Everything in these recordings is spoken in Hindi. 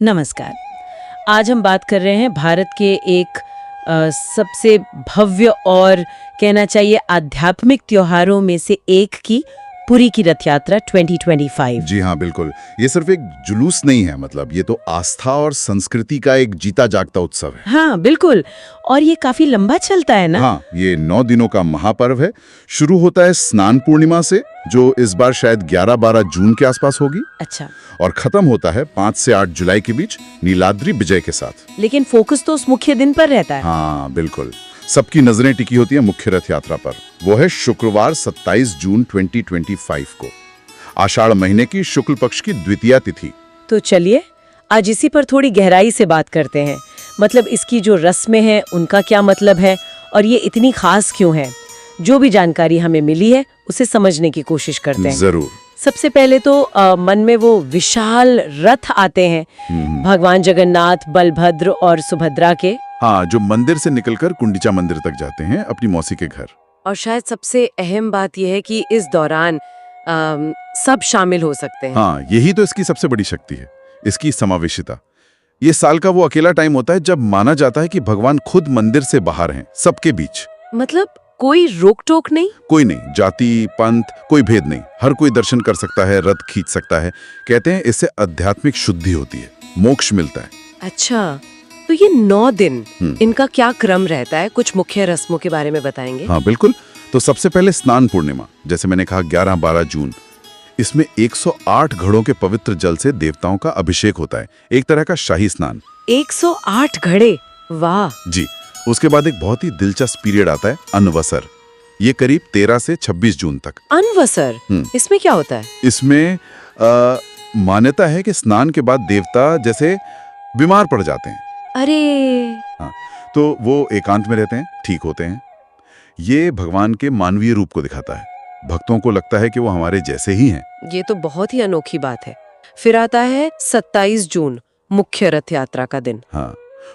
नमस्कार। आज हम बात कर रहे हैं भारत के एक सबसे भव्य और कहना चाहिए आध्यात्मिक त्योहारों में से एक की पुरी की रथ यात्रा 2025। जी हाँ, बिल्कुल। ये सिर्फ एक जुलूस नहीं है, मतलब ये तो आस्था और संस्कृति का एक जीता जागता उत्सव है। हाँ बिल्कुल। और ये काफी लंबा चलता है ना? हाँ, ये 9 दिनों का महापर्व है। शुरू होता है स्नान पूर्णिमा से, जो इस बार शायद 11-12 जून के आसपास होगी। अच्छा। और खत्म होता है 5 से 8 जुलाई के बीच नीलाद्री विजय के साथ। लेकिन फोकस तो उस मुख्य दिन पर रहता है। हाँ बिल्कुल, सबकी नजरें टिकी होती है मुख्य रथ यात्रा पर। वो है शुक्रवार 27 जून 2025 को, आषाढ़ महीने की शुक्ल पक्ष की द्वितीया तिथि। तो चलिए आज इसी पर थोड़ी गहराई से बात करते हैं। मतलब इसकी जो रस्में हैं उनका क्या मतलब है और ये इतनी खास क्यों है। जो भी जानकारी हमें मिली है उसे समझने की कोशिश करते हैं। जरूर। सबसे पहले तो मन में वो विशाल रथ आते हैं भगवान जगन्नाथ, बलभद्र और सुभद्रा के। हाँ, जो मंदिर से निकलकर कुंडिचा मंदिर तक जाते हैं अपनी मौसी के घर। और शायद सबसे अहम बात यह है कि इस दौरान सब शामिल हो सकते हैं। हाँ, यही तो इसकी सबसे बड़ी शक्ति है, इसकी समावेशिता। ये साल का वो अकेला टाइम होता है जब माना जाता है कि भगवान खुद मंदिर से बाहर हैं, सबके बीच। मतलब कोई रोक टोक नहीं? कोई नहीं, जाति पंथ कोई भेद नहीं, हर कोई दर्शन कर सकता है, रथ खींच सकता है। कहते हैं इससे आध्यात्मिक शुद्धि होती है, मोक्ष मिलता है। अच्छा, तो ये 9 दिन इनका क्या क्रम रहता है? कुछ मुख्य रस्मों के बारे में बताएंगे? हाँ बिल्कुल। तो सबसे पहले स्नान पूर्णिमा, जैसे मैंने कहा 11-12 जून। इसमें 108 घड़ों के पवित्र जल से देवताओं का अभिषेक होता है, एक तरह का शाही स्नान। 108 घड़े, वाह। जी। उसके बाद एक बहुत ही दिलचस्प पीरियड आता है, अनवसर। ये करीब 13 से 26 जून तक। अनवसर, इसमें क्या होता है? इसमें मान्यता है कि स्नान के बाद देवता जैसे बीमार पड़ जाते हैं। अरे। हाँ, तो वो एकांत में रहते हैं, ठीक होते हैं। ये भगवान के मानवीय रूप को दिखाता है। भक्तों को लगता है कि वो हमारे जैसे ही हैं। ये तो बहुत ही अनोखी बात है। फिर आता है 27 जून, मुख्य रथ यात्रा का दिन। हाँ,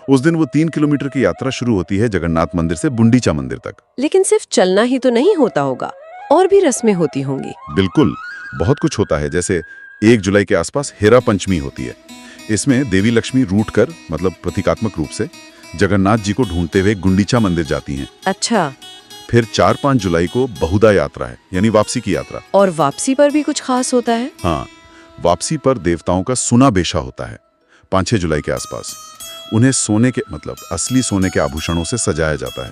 उस दिन वो 3 किलोमीटर की यात्रा शुरू होती है जगन्नाथ मंदिर से गुंडीचा मंदिर तक। लेकिन सिर्फ चलना ही तो नहीं होता होगा, और भी रस्में होती होंगी। बिल्कुल, बहुत कुछ होता है। जैसे 1 जुलाई के आसपास हेरा पंचमी होती है। इसमें देवी लक्ष्मी रूठ कर, मतलब प्रतीकात्मक रूप से, जगन्नाथ जी को ढूंढते हुए गुंडीचा मंदिर जाती हैं। अच्छा। फिर 4-5 जुलाई को बहुदा यात्रा है, यानी वापसी की यात्रा। और वापसी पर भी कुछ खास होता है? हाँ, वापसी पर देवताओं का सुना बेशा होता है 5-6 जुलाई के आसपास। उन्हें सोने के, मतलब असली सोने के आभूषणों से सजाया जाता है।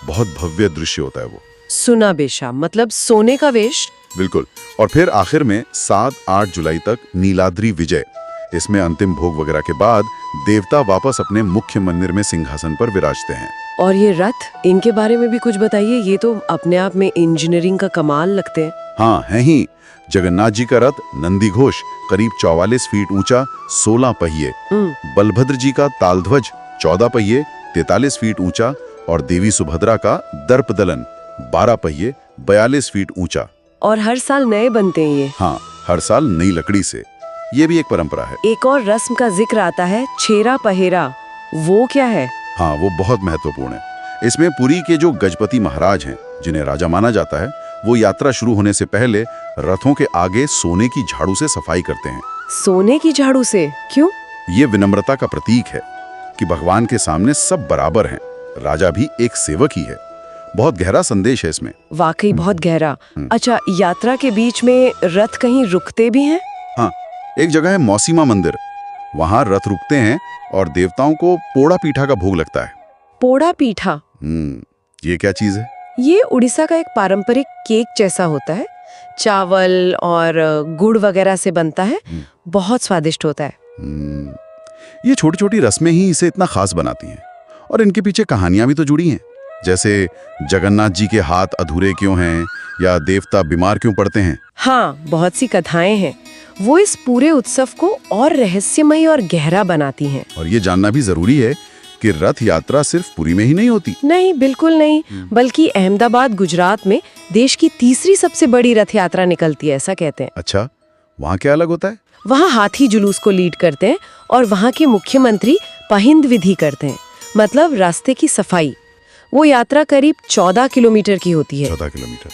बहुत भव्य दृश्य होता है वो। सुना बेशा मतलब सोने का वेश? बिल्कुल। और फिर आखिर में 7-8 जुलाई तक नीलाद्री विजय। इसमें अंतिम भोग वगैरह के बाद देवता वापस अपने मुख्य मंदिर में सिंहासन पर विराजते हैं। और ये रथ, इनके बारे में भी कुछ बताइए। ये तो अपने आप में इंजीनियरिंग का कमाल लगते हैं। हाँ, है ही। जगन्नाथ जी का रथ नंदी घोष करीब 44 फीट ऊंचा, 16 पहिए। बलभद्र जी का तालध्वज 14 पहिए, 43 फीट ऊंचा। और देवी सुभद्रा का दर्पदलन 12 पहिए, 42 फीट ऊंचा। और हर साल नए बनते हैं ये? हाँ, हर साल नई लकड़ी से। ये भी एक परंपरा है। एक और रस्म का जिक्र आता है, छेरा पहेरा। वो क्या है? हाँ, वो बहुत महत्वपूर्ण है। इसमें पुरी के जो गजपति महाराज हैं, जिन्हें राजा माना जाता है, वो यात्रा शुरू होने से पहले रथों के आगे सोने की झाड़ू से सफाई करते हैं। सोने की झाड़ू से क्यों? ये विनम्रता का प्रतीक है कि भगवान के सामने सब बराबर हैं, राजा भी एक सेवक ही है। बहुत गहरा संदेश है इसमें। वाकई बहुत गहरा। अच्छा, यात्रा के बीच में रथ कहीं रुकते भी हैं? हाँ, एक जगह है मौसीमा मंदिर, वहां रथ रुकते हैं और देवताओं को पोड़ा पीठा का भोग लगता है। पोड़ा पीठा? ये क्या चीज है? ये उड़ीसा का एक पारंपरिक केक जैसा होता है, चावल और गुड़ वगैरह से बनता है। बहुत स्वादिष्ट होता है। ये छोटी छोटी रस्में ही इसे इतना खास बनाती हैं। और इनके पीछे कहानियां भी तो जुड़ी हैं, जैसे जगन्नाथ जी के हाथ अधूरे क्यों हैं, या देवता बीमार क्यों पड़ते हैं। हाँ, बहुत सी कथाएं हैं। वो इस पूरे उत्सव को और रहस्यमय और गहरा बनाती हैं। और ये जानना भी जरूरी है कि रथ यात्रा सिर्फ पुरी में ही नहीं होती। नहीं, बिल्कुल नहीं। बल्कि अहमदाबाद, गुजरात में देश की तीसरी सबसे बड़ी रथ यात्रा निकलती है, ऐसा कहते हैं। अच्छा, वहाँ क्या अलग होता है? वहाँ हाथी जुलूस को लीड करते हैं और वहाँ के मुख्यमंत्री पहिंद विधि करते हैं, मतलब रास्ते की सफाई। वो यात्रा करीब 14 किलोमीटर की होती है। 14 किलोमीटर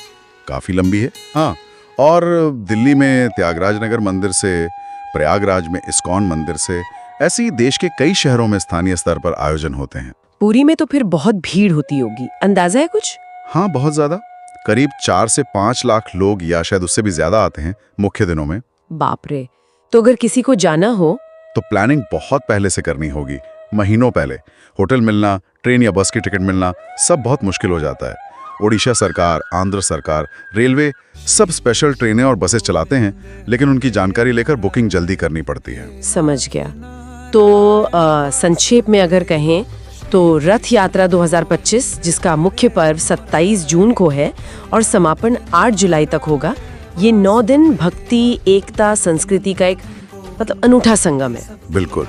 काफी लंबी है। हाँ, और दिल्ली में त्यागराज नगर मंदिर से, प्रयागराज में इस्कॉन मंदिर से, ऐसे ही देश के कई शहरों में स्थानीय स्तर पर आयोजन होते हैं। पुरी में तो फिर बहुत भीड़ होती होगी, अंदाजा है कुछ? हाँ, बहुत ज्यादा। करीब 4 से 5 लाख लोग या शायद उससे भी ज्यादा आते हैं मुख्य दिनों में। बाप रे। तो अगर किसी को जाना हो तो प्लानिंग बहुत पहले से करनी होगी, महीनों पहले। होटल मिलना, ट्रेन या बस की टिकट मिलना, सब बहुत मुश्किल हो जाता है। ओडिशा सरकार, आंध्र सरकार, रेलवे सब स्पेशल ट्रेनें और बसेस चलाते हैं, लेकिन उनकी जानकारी लेकर बुकिंग जल्दी करनी पड़ती है। समझ गया। तो संक्षेप में अगर कहें तो रथ यात्रा 2025, जिसका मुख्य पर्व 27 जून को है और समापन 8 जुलाई तक होगा, ये 9 दिन भक्ति, एकता, संस्कृति का एक मतलब अनूठा संगम है। बिल्कुल,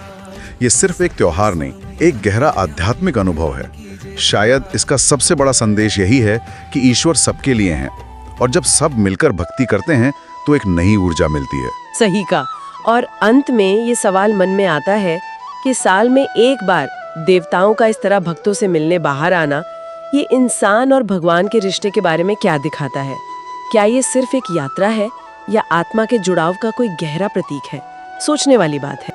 ये सिर्फ एक त्योहार नहीं, एक गहरा आध्यात्मिक अनुभव है। शायद इसका सबसे बड़ा संदेश यही है कि ईश्वर सबके लिए हैं, और जब सब मिलकर भक्ति करते हैं तो एक नई ऊर्जा मिलती है। सही का। और अंत में ये सवाल मन में आता है कि साल में एक बार देवताओं का इस तरह भक्तों से मिलने बाहर आना, ये इंसान और भगवान के रिश्ते के बारे में क्या दिखाता है? क्या ये सिर्फ एक यात्रा है या आत्मा के जुड़ाव का कोई गहरा प्रतीक है? सोचने वाली बात है।